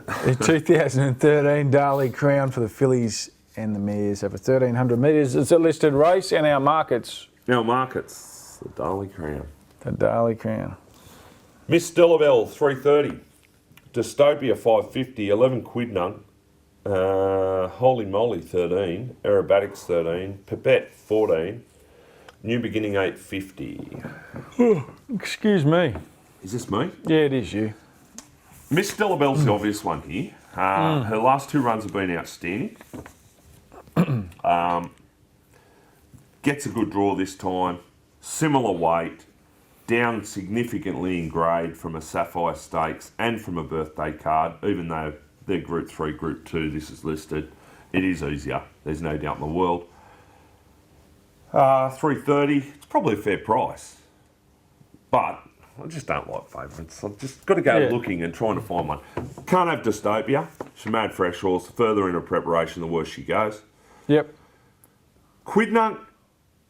The 2013 Darley Crown for the fillies and the mares over 1,300 metres. It's a listed race, and our markets. Our markets, the Darley Crown. The Darley Crown. Miss Delabelle, 330. Dystopia, 550. 11 Quidnung. Holy Moly, 13. Aerobatics, 13. Pipette, 14. New Beginning, 850. Excuse me. Is this me? Yeah, it is you. Miss Delabelle's the obvious one here. Her last 2 runs have been outstanding. Gets a good draw this time. Similar weight. Down significantly in grade from a Sapphire Stakes and from a birthday card, even though they're Group 3, Group 2, this is listed. It is easier, there's no doubt in the world. 330, it's probably a fair price. But I just don't like favourites. I've just got to go looking and trying to find one. Can't have Dystopia. She made fresh horse. The further into preparation, the worse she goes. Yep. Quidnung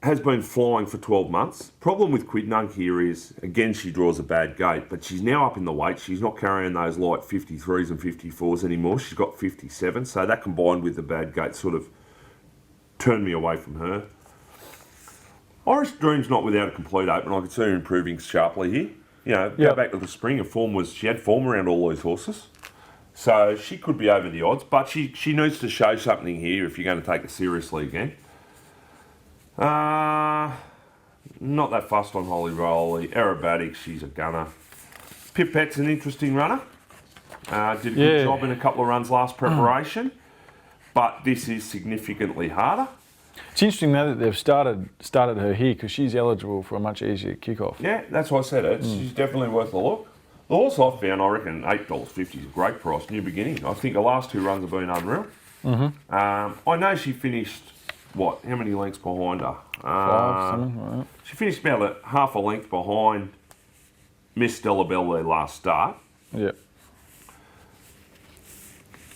has been flying for 12 months. Problem with Quidnung here is, again, she draws a bad gate, but she's now up in the weight. She's not carrying those light 53s and 54s anymore. She's got 57, so that combined with the bad gate sort of turned me away from her. Irish Dream's not without a complete open. I could see her improving sharply here. You know, go back to the spring, she had form around all these horses. So she could be over the odds, but she needs to show something here if you're going to take it seriously again. Not that fussed on Holy Rowley. Aerobatic, she's a gunner. Pipette's an interesting runner. Did a good job in a couple of runs last preparation, but this is significantly harder. It's interesting though that they've started her here because she's eligible for a much easier kickoff. Yeah, that's why I said it. She's definitely worth a look. The horse I've found, I reckon $8.50 is a great price. New Beginning. I think the last 2 runs have been unreal. I know she finished. What? How many lengths behind her? 5, something, right. She finished about half a length behind Miss Delabelle their last start. Yep.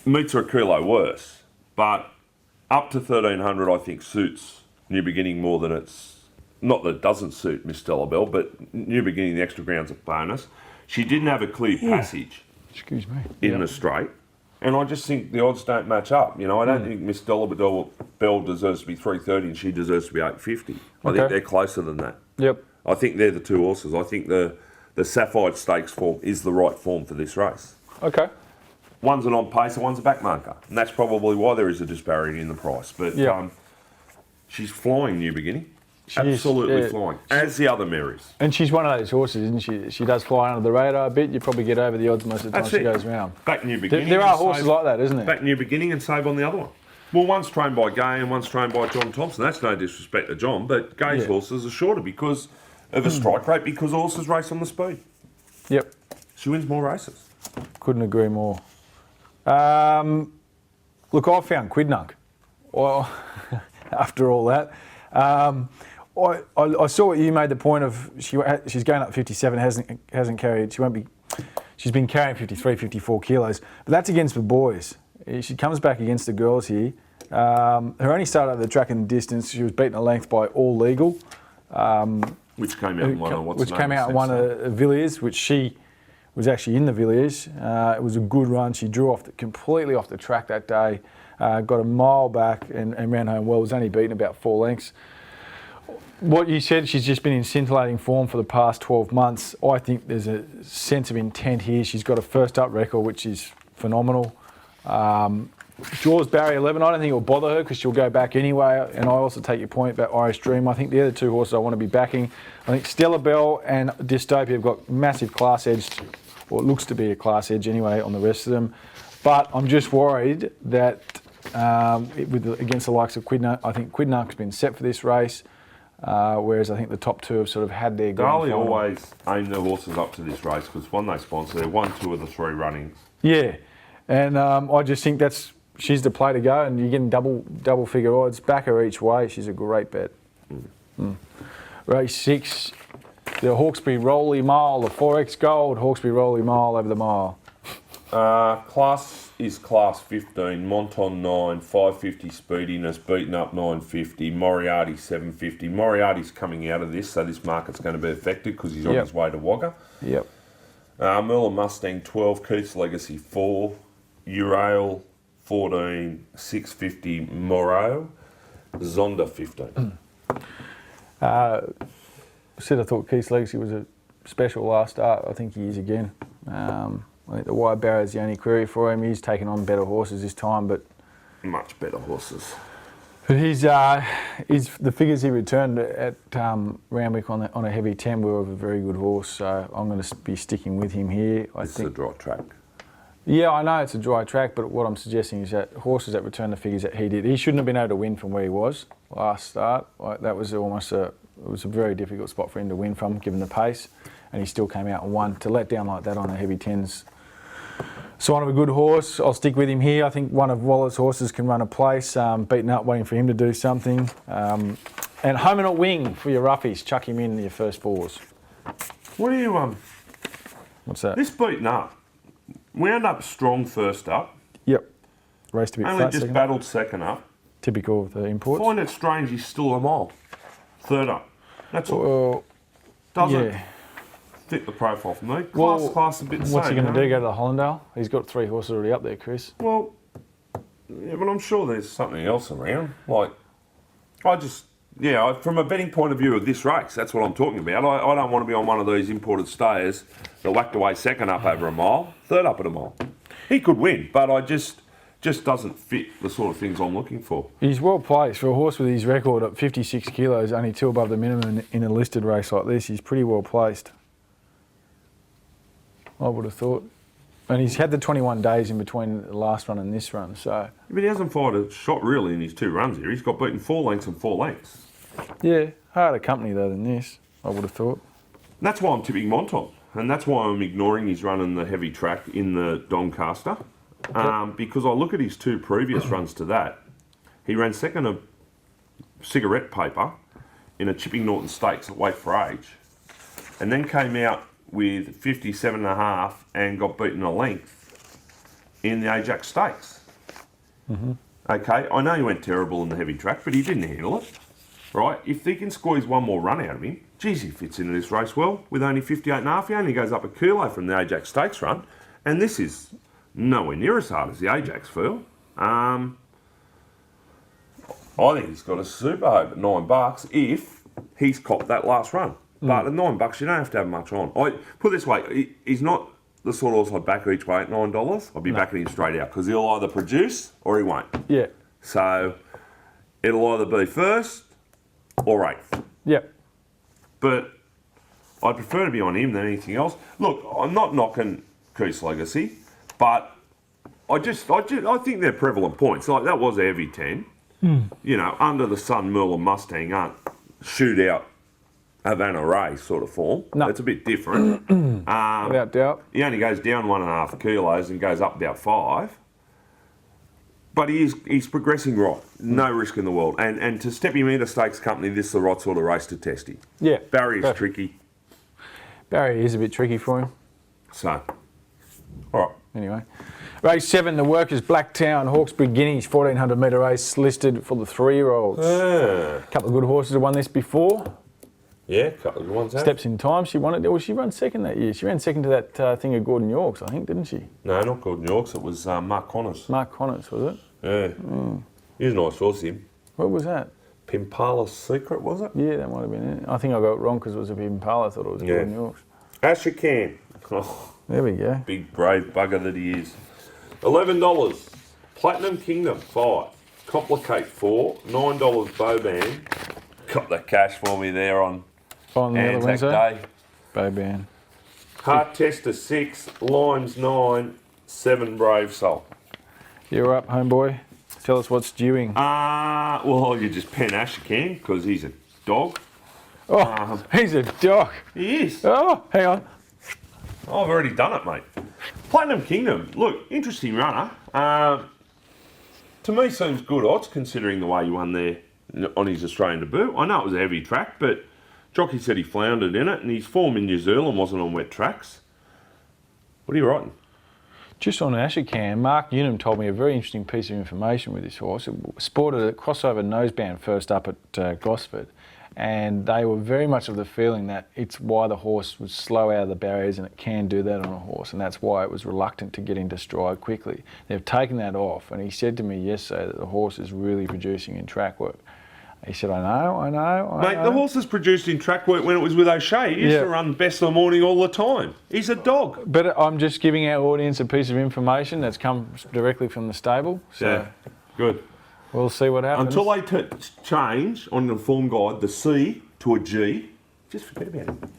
Meets her a kilo worse, but up to 1,300 I think suits New Beginning more than it's... Not that it doesn't suit Miss Delabelle, but New Beginning, the extra ground's a bonus. She didn't have a clear passage Excuse me. in the straight. And I just think the odds don't match up. You know, I don't think Miss Delabelle deserves to be 330 and she deserves to be 850. I think they're closer than that. Yep. I think they're the 2 horses. I think the Sapphire Stakes form is the right form for this race. Okay. One's an on-pacer, one's a backmarker. And that's probably why there is a disparity in the price. But she's flying, New Beginning. Absolutely flying, as the other Marys. And she's one of those horses, isn't she? She does fly under the radar a bit. You probably get over the odds most of the time she goes round. Back New Beginning. There are horses like that, isn't there? Back New Beginning and save on the other one. Well, one's trained by Gay and one's trained by John Thompson. That's no disrespect to John, but Gay's horses are shorter because of a strike rate, because horses race on the speed. Yep. She wins more races. Couldn't agree more. Look, I found Quidnung. Well, after all that. I saw what you made the point of. She's going up 57. Hasn't carried. She won't be. She's been carrying 53, 54 kilos. But that's against the boys. She comes back against the girls here. Her only start at the track and distance. She was beaten a length by All Legal, which came out in one of the Villiers, which she was actually in the Villiers. It was a good run. She drew completely off the track that day. Got a mile back and ran home well. Was only beaten about 4 lengths. What you said, she's just been in scintillating form for the past 12 months. I think there's a sense of intent here. She's got a first up record, which is phenomenal. Draws barrier 11. I don't think it'll bother her because she'll go back anyway. And I also take your point about Irish Dream. I think the other 2 horses I want to be backing. I think Stella Bell and Dystopia have got massive class edge, or it looks to be a class edge anyway on the rest of them. But I'm just worried that against the likes of Quidnung, I think Quidnung's been set for this race. Whereas I think the top 2 have sort of had their Darley always aim their horses up to this race because one, they sponsor, they're 1, 2 of the 3 runnings. Yeah, and I just think she's the play to go, and you're getting double figure odds. Back her each way. She's a great bet. Race 6, the Hawkesbury Rowley Mile, the 4X Gold Hawkesbury Rowley Mile over the mile. Class is class 15, Monton 9, 550 speediness, beaten up 950, Moriarty 750. Moriarty's coming out of this, so this market's going to be affected because he's on his way to Wagga. Yep. Merlin Mustang 12, Keith's Legacy 4, Urail 14, 650 Moreo, Zonda 15. Said I thought Keith's Legacy was a special last start. I think he is again. I think the wide barrier is the only query for him. He's taken on better horses this time, but Much better horses. he's the figures he returned at Randwick on a heavy 10 were of a very good horse. So I'm going to be sticking with him here. It's a dry track. Yeah, I know it's a dry track, but what I'm suggesting is that horses that return the figures that he did, he shouldn't have been able to win from where he was last start. Like, that was almost it was a very difficult spot for him to win from, given the pace, and he still came out and won. To let down like that on the heavy 10s, sign of a good horse. I'll stick with him here. I think one of Waller's horses can run a place, beaten up, waiting for him to do something. And home and a wing for your roughies. Chuck him in your first fours. What do you What's that? This beaten up. Wound up strong first up. Yep. Raced a bit Only flat. just Second. battled second up. Typical of the imports. Find it strange he's still a mile. Third up. That's all. Well, Doesn't yeah. fit the profile for me. Well, Class a bit what's he same, going to do? Go to the Hollandale? He's got 3 horses already up there, Chris. Well, yeah, but I'm sure there's something else around. Like, from a betting point of view of this race, that's what I'm talking about. I don't want to be on one of these imported stayers that whacked away second up over a mile, third up at a mile. He could win, but I just doesn't fit the sort of things I'm looking for. He's well placed for a horse with his record at 56 kilos, only 2 above the minimum in a listed race like this. He's pretty well placed, I would have thought. And he's had the 21 days in between the last run and this run, so... But he hasn't fired a shot really in his 2 runs here. He's got beaten 4 lengths and 4 lengths. Yeah, harder company though than this, I would have thought. And that's why I'm tipping Monton. And that's why I'm ignoring his run in the heavy track in the Doncaster. Because I look at his 2 previous runs to that. He ran second of cigarette paper in a Chipping Norton Stakes at Weight for Age. And then came out with 57.5 and got beaten a length in the Ajax Stakes. Mm-hmm. Okay, I know he went terrible in the heavy track, but he didn't handle it. Right? If they can squeeze one more run out of him, geez, he fits into this race well. With only 58.5, he only goes up a kilo from the Ajax Stakes run. And this is nowhere near as hard as the Ajax field. I think he's got a super hope at $9 if he's copped that last run. But at $9, you don't have to have much on. I put it this way, he's not the sort of horse I'd back each way at $9. I'd be backing him straight out because he'll either produce or he won't. Yeah. So it'll either be first or 8th. Yep. But I'd prefer to be on him than anything else. Look, I'm not knocking Keith's Legacy, but I think they're prevalent points. Like, that was a heavy 10. You know, under the sun, Merle and Mustang aren't shootout Havana race sort of form. No. It's a bit different. Without doubt. He only goes down 1.5 kilos and goes up about 5. But he's progressing right. No risk in the world. And to step him into stakes company, this is the right sort of race to test him. Yeah. Barrier's tricky. Barry is a bit tricky for him. So, all right. Anyway. Race 7, the Workers Blacktown Hawkesbury Guineas 1400 metre race listed for the 3-year-olds. A couple of good horses have won this before. Yeah, a couple of good ones. Steps in Time, she won it. Well, she ran second that year. She ran second to that thing of Gordon York's, I think, didn't she? No, not Gordon York's. It was Mark Connors. Mark Connors, was it? Yeah. He's a nice horse, him. What was that? Pimpala's Secret, was it? Yeah, that might have been it. I think I got it wrong because it was a Impala. I thought it was Gordon York's. Asher Can. Oh, There we go. big brave bugger that he is. $11. Platinum Kingdom 5. Complicate 4. $9 Boban. Got the cash for me there on On the other Anzac Wednesday. Day. Boban. Heart Tester 6. Limes 9. 7 Brave Soul. You're up, homeboy. Tell us what's dewing. Well, you just pen Asher Can because he's a dog. Oh, he's a dog. He is. Oh, hang on. I've already done it, mate. Platinum Kingdom. Look, interesting runner. To me, seems good odds considering the way he won there on his Australian debut. I know it was a heavy track, but jockey said he floundered in it, and his form in New Zealand wasn't on wet tracks. What are you writing? Just on Ashercan, Mark Unum told me a very interesting piece of information with this horse. It sported a crossover noseband first up at Gosford, and they were very much of the feeling that it's why the horse was slow out of the barriers, and it can do that on a horse, and that's why it was reluctant to get into stride quickly. They've taken that off, and he said to me yesterday that the horse is really producing in track work. He said, I know. Mate, the horse has produced in track work when it was with O'Shea. He used to run best of the morning all the time. He's a dog. But I'm just giving our audience a piece of information that's come directly from the stable. So Yeah, good. we'll see what happens. Until they change on the form guide the C to a G, just forget about it.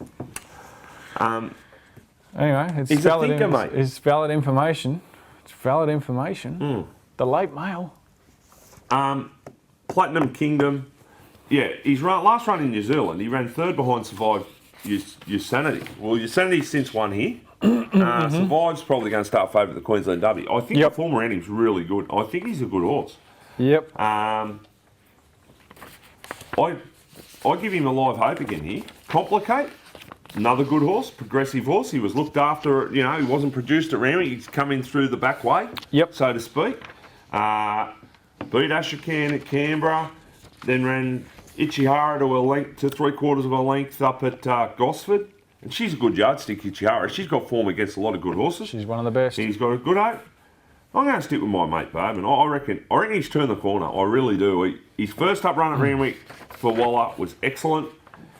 Anyway, it's He's a thinker, mate. It's valid information. It's valid information. The late mail. Platinum Kingdom. Yeah, his last run in New Zealand, he ran third behind Survive Yosemite. Well, Yosemite's since won here. Survive's probably going to start favourite at the Queensland Derby. I think the form around him's really good. I think he's a good horse. Yep. I give him a live hope again here. Complicate, another good horse, progressive horse. He was looked after, he wasn't produced at Rowley. He's come in through the back way, so to speak. Beat Ashokan at Canberra, then ran Ichihara to 3/4 of a length up at Gosford. And she's a good yardstick, Ichihara. She's got form against a lot of good horses. She's one of the best. He's got a good hope. I'm going to stick with my mate, Barb, and I reckon he's turned the corner. I really do. His first up run at Randwick for Waller was excellent.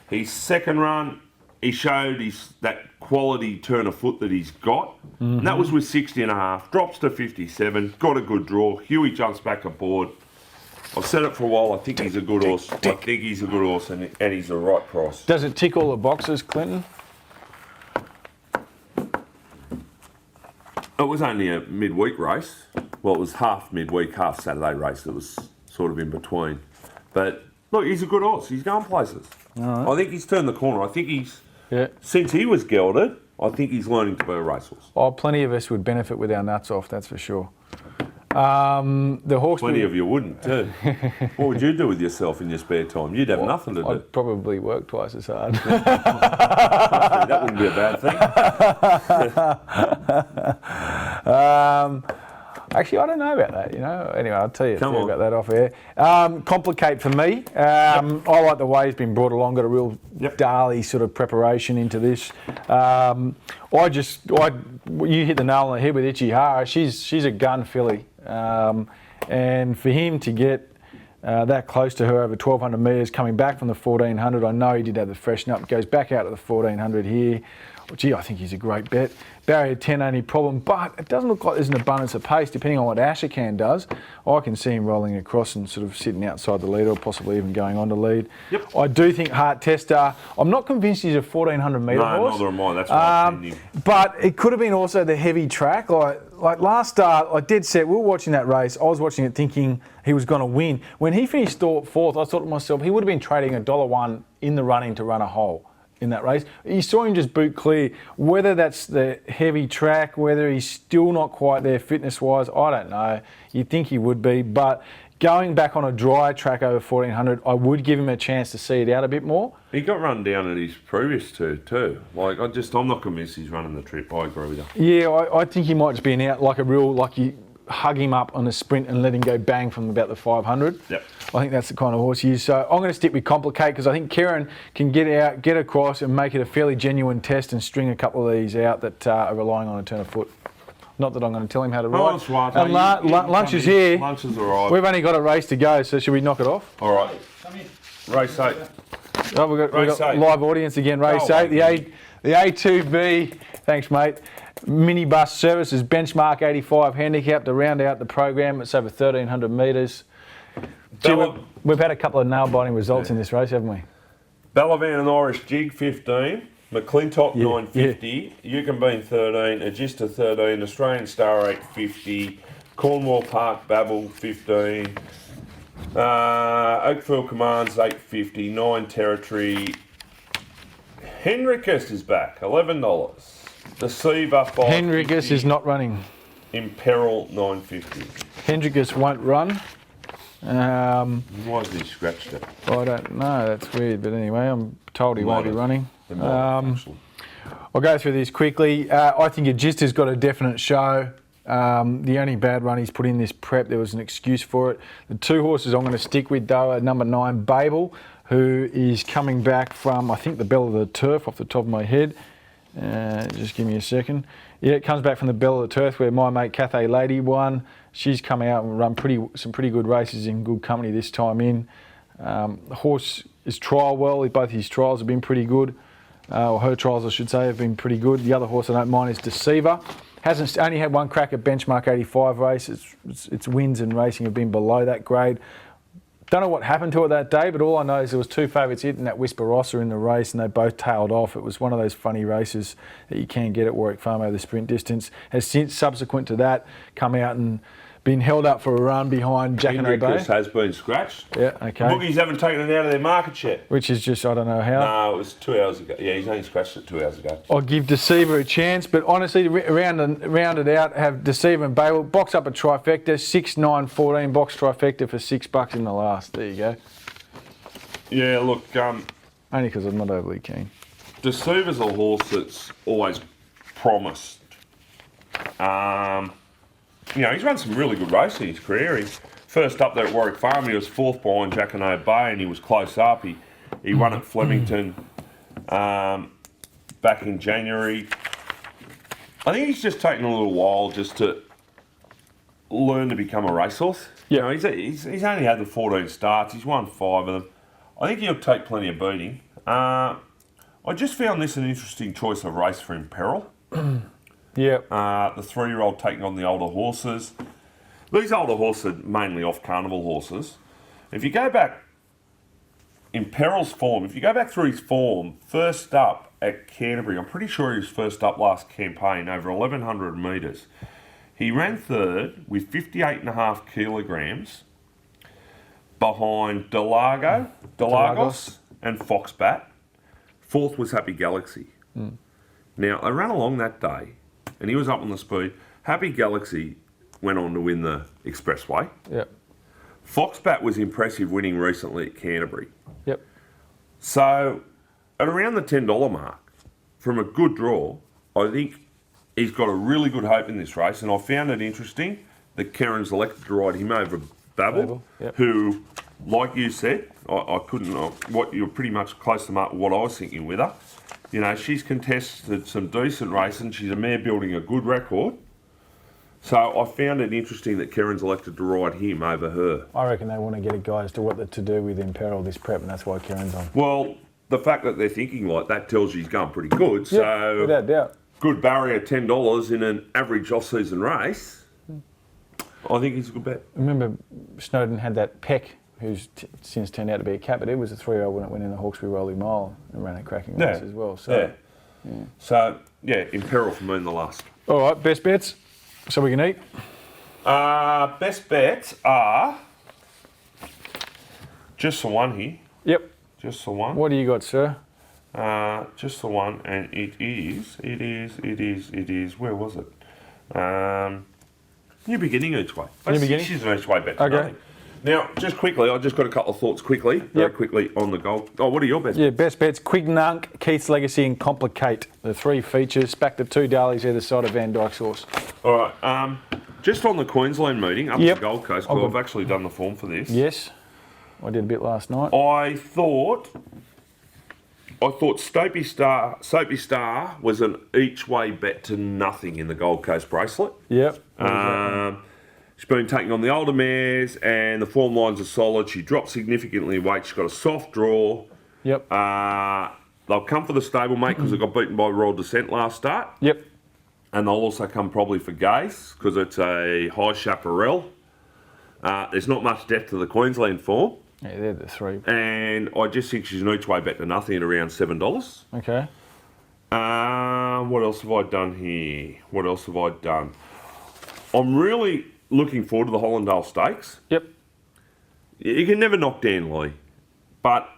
His second run, he showed that quality turn of foot that he's got. And that was with 60.5. Drops to 57. Got a good draw. Huey jumps back aboard. I've said it for a while. I think he's a good horse. I think he's a good horse, and he's the right price. Does it tick all the boxes, Clinton? It was only a midweek race. Well, it was half midweek, half Saturday race. It was sort of in between. But look, he's a good horse. He's going places. All right. I think he's turned the corner. I think since he was gelded, I think he's learning to be a racehorse. Oh, plenty of us would benefit with our nuts off, that's for sure. The Hawkesbury... Plenty of you wouldn't too. What would you do with yourself in your spare time? You'd have nothing to do. I'd probably work twice as hard. That wouldn't be a bad thing. Actually, I don't know about that, Anyway, I'll tell you about that off air. Complicate for me. I like the way he's been brought along, got a real Darley sort of preparation into this. You hit the nail on the head with Ichihara. She's a gun filly. And for him to get that close to her over 1,200 metres coming back from the 1,400, I know he did have the freshen up, goes back out to the 1,400 here. Gee, I think he's a great bet. Barrier 10 only problem, but it doesn't look like there's an abundance of pace depending on what Ashokan does. I can see him rolling across and sort of sitting outside the lead or possibly even going on to lead. Yep. I do think Heart Tester, I'm not convinced he's a 1,400 metre horse. No, neither am I. That's why I'm him. But it could have been also the heavy track. Like last start, I did set, we were watching that race, I was watching it thinking he was going to win. When he finished fourth, I thought to myself, he would have been trading $1.01 in the running to run a hole in that race. You saw him just boot clear. Whether that's the heavy track, whether he's still not quite there fitness-wise, I don't know. You'd think he would be, but going back on a dry track over 1,400, I would give him a chance to see it out a bit more. He got run down at his previous two too. I'm not convinced he's running the trip. I agree with you. Yeah, I think he might just be an out, you hug him up on a sprint and let him go bang from about the 500. Yep. I think that's the kind of horse he is. So I'm going to stick with Complicate because I think Kieran can get out, get across and make it a fairly genuine test and string a couple of these out that are relying on a turn of foot. Not that I'm going to tell him how to ride. That's right. And lunch is here. Lunch is all right. We've only got a race to go, so should we knock it off? All right. Race 8. Oh, we've got live audience again. Race 8. The A2B. Thanks, mate. Minibus services benchmark 85 handicap to round out the program. It's over 1,300 metres. We've had a couple of nail-biting results in this race, haven't we? Ballavan and Irish Jig 15, McClintock 950, Yukon Bean 13, Agista 13, Australian Star 850, Cornwall Park Babel 15, Oakfield Commands 850, 9 Territory. Henricus is back, $11. Deceiver 5. Henricus is not running. Imperil 950. Henricus won't run. Why has he scratched it? I don't know, that's weird, but anyway, I'm told he won't be running. I'll go through these quickly. I think Agista's got a definite show. The only bad run he's put in this prep, there was an excuse for it. The two horses I'm going to stick with though are number 9 Babel. who is coming back from, I think, the Bell of the Turf off the top of my head. Just give me a second. Yeah, it comes back from the Bell of the Turf where my mate Cathay Lady won. She's come out and run some pretty good races in good company this time in. The horse is trial well. Both his trials have been pretty good. Or her trials, I should say, have been pretty good. The other horse I don't mind is Deceiver. Hasn't only had one crack at Benchmark 85 race. Its wins and racing have been below that grade. Don't know what happened to it that day, but all I know is there was two favourites hitting that Whisperossa in the race, and they both tailed off. It was one of those funny races that you can get at Warwick Farm over the sprint distance. Has since, subsequent to that, come out and been held up for a run behind Jack and Obey. has been scratched. Yeah, okay. Boogies haven't taken it out of their market yet. Which is just, I don't know how. No, it was 2 hours ago. Yeah, he's only scratched it 2 hours ago. I'll give Deceiver a chance, but honestly, rounded out, have Deceiver and Babel box up a trifecta, 6, 9, 14 box trifecta for $6 in the last. There you go. Yeah, look, Only because I'm not overly keen. Deceiver's a horse that's always promised. He's run some really good races in his career. He's first up there at Warwick Farm, he was fourth behind Jack and Obey, and he was close up. He won at Flemington back in January. I think he's just taken a little while just to learn to become a racehorse. Yeah. He's only had the 14 starts. He's won 5 of them. I think he'll take plenty of beating. I just found this an interesting choice of race for Imperil. Yeah. The 3-year-old taking on the older horses. These older horses are mainly off carnival horses. If you go back in Peril's form, if you go back through his form, first up at Canterbury, I'm pretty sure he was first up last campaign over 1,100 metres. He ran third with 58.5 kilograms behind Delagos and Foxbat. Fourth was Happy Galaxy. Now, they ran along that day, and he was up on the speed. Happy Galaxy went on to win the Expressway. Yep. Foxbat was impressive, winning recently at Canterbury. Yep. So, at around the $10 mark, from a good draw, I think he's got a really good hope in this race, and I found it interesting that Keren's elected to ride him over Babel, yep. who, like you said, I couldn't. You're pretty much close to mark what I was thinking with her. You know, she's contested some decent racing. She's a mare building a good record. So I found it interesting that Keren's elected to ride him over her. I reckon they want to get a guy as to what to do with Imperil this prep, and that's why Keren's on. Well, the fact that they're thinking like that tells you he's going pretty good. Yeah, so without doubt. Good barrier, $10 in an average off-season race. I think he's a good bet. Remember, Snowden had that Peck, who's since turned out to be a cat, but he was a 3-year-old when it went in the Hawkesbury Rowley Mile and ran a cracking race as well. So, So, Imperil for me in the last. All right, best bets, so we can eat. Best bets are just the one here. Yep. Just the one. What do you got, sir? Just the one, and it is, where was it? New beginning each way. New beginning? She's an each way bet. Okay. Nothing. Now, just quickly, I just got a couple of thoughts very quickly on the goal. Oh, what are your best? Yeah, best bets, Quignunk, Keith's Legacy and Complicate. The 3 features, backed at $2 either side of Van Dyke's horse. All right, just on the Queensland meeting up at the Gold Coast, Oh, I've actually done the form for this. Yes, I did a bit last night. I thought Soapy Star was an each way bet to nothing in the Gold Coast bracelet. Yep. She's been taking on the older mares, and the form lines are solid. She dropped significantly in weight. She's got a soft draw. Yep. They'll come for the stablemate because they got beaten by Royal Descent last start. Yep. And they'll also come probably for Gaze because it's a high chaparral. There's not much depth to the Queensland form. Yeah, they're the 3. And I just think she's an each way bet to nothing at around $7. Okay. What else have I done here? I'm really looking forward to the Hollandale Stakes. Yep. You can never knock Dan Lee. But,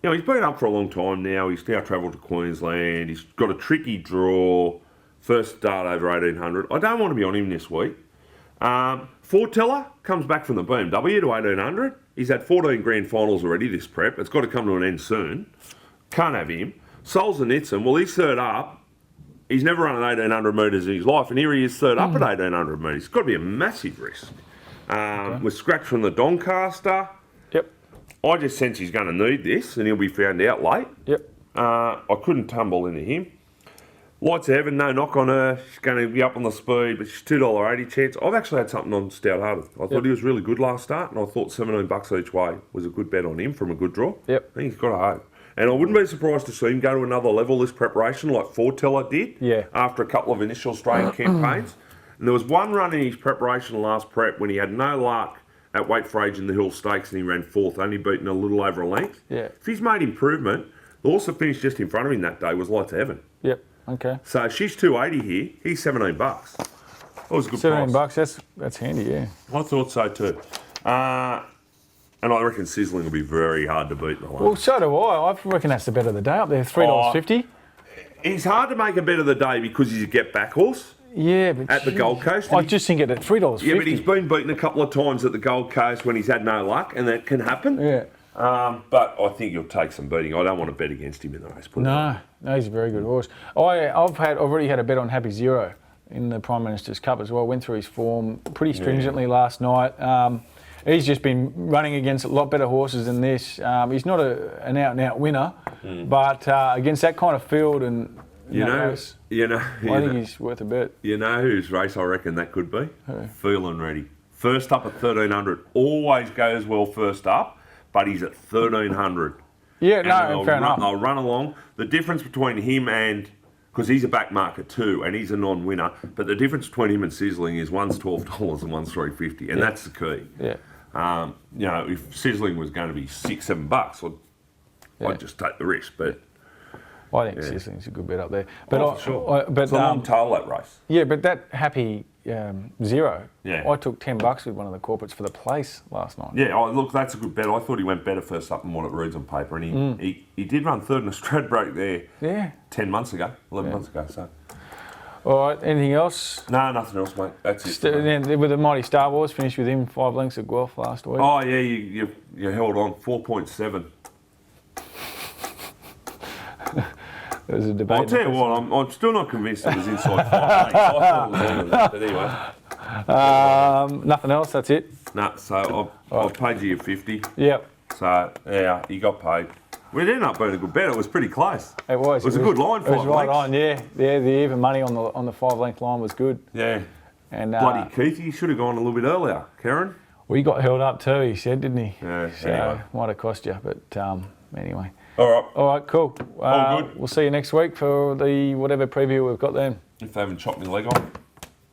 he's been up for a long time now. He's now travelled to Queensland. He's got a tricky draw. First start over 1,800. I don't want to be on him this week. Forteller comes back from the BMW to 1,800. He's had 14 grand finals already this prep. It's got to come to an end soon. Can't have him. Solzhenitsyn, well, he's third up. He's never run 1,800 metres in his life, and here he is third up at 1,800 metres. It's got to be a massive risk. With scratch from the Doncaster. Yep. I just sense he's going to need this, and he'll be found out late. Yep. I couldn't tumble into him. Lights of Heaven, no knock on her. She's going to be up on the speed, but she's $2.80 chance. I've actually had something on Stout Hearted. I thought he was really good last start, and I thought $17 each way was a good bet on him from a good draw. Yep. I think he's got a hope. And I wouldn't be surprised to see him go to another level this preparation, like Forteller did, after a couple of initial Australian campaigns. And there was one run in his preparation last prep when he had no luck at Weight for Age in the Hill Stakes, and he ran fourth, only beaten a little over a length. Yeah. If he's made improvement, the horse that finished just in front of him that day was Lights of Heaven. Yep. Okay. So she's $2.80 here. He's $17. That was a good $17. price. That's handy. Yeah. I thought so too. And I reckon Sizzling will be very hard to beat in the lane. Well, so do I. I reckon that's the bet of the day up there. $3.50. He's hard to make a bet of the day because he's a get-back horse. Yeah, but at the Gold Coast. I just think it at $3.50. Yeah, but he's been beaten a couple of times at the Gold Coast when he's had no luck, and that can happen. Yeah. But I think he'll take some beating. I don't want to bet against him in the race. No, he's a very good horse. I've already had a bet on Happy Zero in the Prime Minister's Cup as well. Went through his form pretty stringently last night. He's just been running against a lot better horses than this. He's not an out-and-out winner, but against that kind of field and race, I think he's worth a bet. You know whose race I reckon that could be? Feeling Ready. First up at 1,300. Always goes well first up, but he's at 1,300. Yeah, no, fair enough. I'll run along. The difference between him and... Because he's a back market too, and he's a non-winner. But the difference between him and Sizzling is one's $12 and one's $3.50, and that's the key. Yeah. If Sizzling was going to be $6-7, I'd just take the risk. But I think Sizzling's a good bet up there. But for sure. It's a long tail, that race. Yeah, but that Happy Zero, Yeah. I took $10 with one of the corporates for the place last night. Yeah, look, that's a good bet. I thought he went better first up than what it reads on paper, and he did run third in a Stradbroke there 10 months ago, 11 months ago. So. All right, anything else? No, nothing else, mate. That's it. With the mighty Star Wars, finished with him 5 lengths at Guelph last week. Oh, yeah, you held on, 4.7. There was a debate. I'll tell you what, I'm still not convinced it was inside 5 lengths. I thought it was under that, but anyway. Nothing else, that's it? No, so I've paid you your 50. Yep. So, yeah, you got paid. We ended up being a good bet. It was pretty close. It was. It was a good line, 5 lengths. It was right on, yeah. The even money on the 5-length line was good. Yeah. And bloody Keith, you should have gone a little bit earlier. Karen? Well, he got held up too, he said, didn't he? Yeah, so anyway. Might have cost you, but anyway. All right, cool. All good. We'll see you next week for the whatever preview we've got then. If they haven't chopped my leg off.